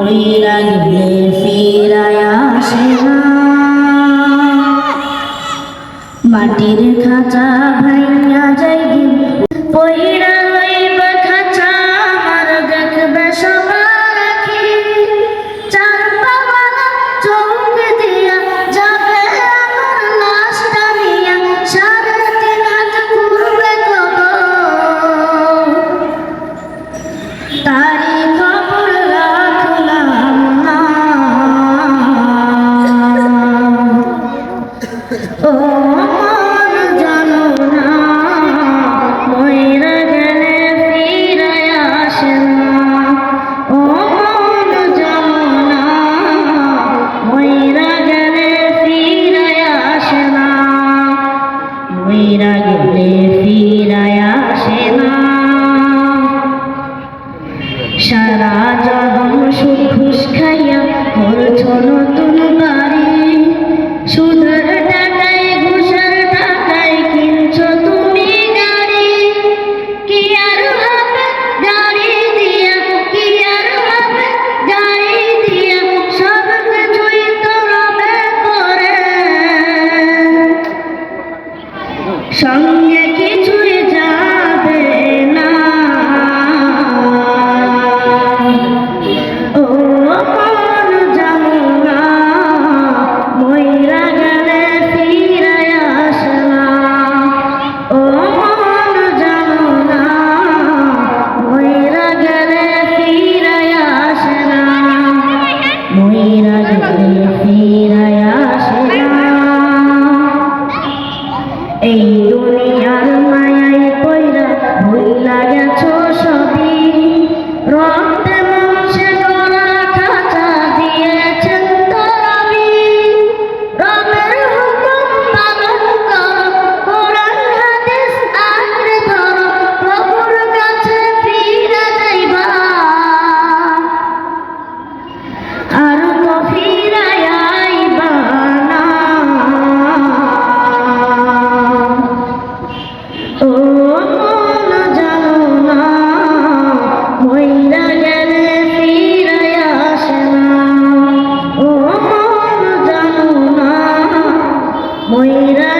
মইরা গেলে ফিরায় আসে না। মাটির খাঁচা ভাইয়া যাই দিন পইরা হইবা খাঁচা আমার দেখবে সবার আখি। চার পাওয়ালা চোখ দিয়া যাবে আমার লাশটা নিয়া, 3.5 হাত ঘুরবে কবর, তারি খবর রাখলাম না। ও মন জানো না, মইরা গেলে ফিরায় আসে না। ও মন জানো না, মইরা গেলে ফিরায় আসে না। মইরা গেলে ফিরায় আসে না। সারা জীবন সুখ ঘুষ খাইয়া করছ নতুন বাড়ি, সুদের টাকায় ঘুষের টাকায় কিনছ তুমি গাড়ি। কি আর হবে গাড়ি দিয়া, কি আর হবে গাড়ি দিয়া, সব কিছুই তো রবে করে, সঙ্গে কিছুই যাবে না। ও মন জানো না, মইরা গেলে ফিরায় আসে না। ও মন জানো না, মইরা গেলে ফিরায় আসে না। মইরা গেলে ফিরায় আসে না। এই দুনিয়ার মায়ায় পইরা ভুইলা গেছো সবই, রক্তে মাংসে গড়া খাঁচা দিয়েছেন তো রবি। রবের হুকুম পালন করো, কোরআন হাদিস আঁকড়ে ধরো, প্রভুর কাছে ফিরে যাইবা, আর তো ফিরায় আইবা না। ও মন জানো না, মইরা গেলে ফিরায় আসে না। ও মন জানো না, মইরা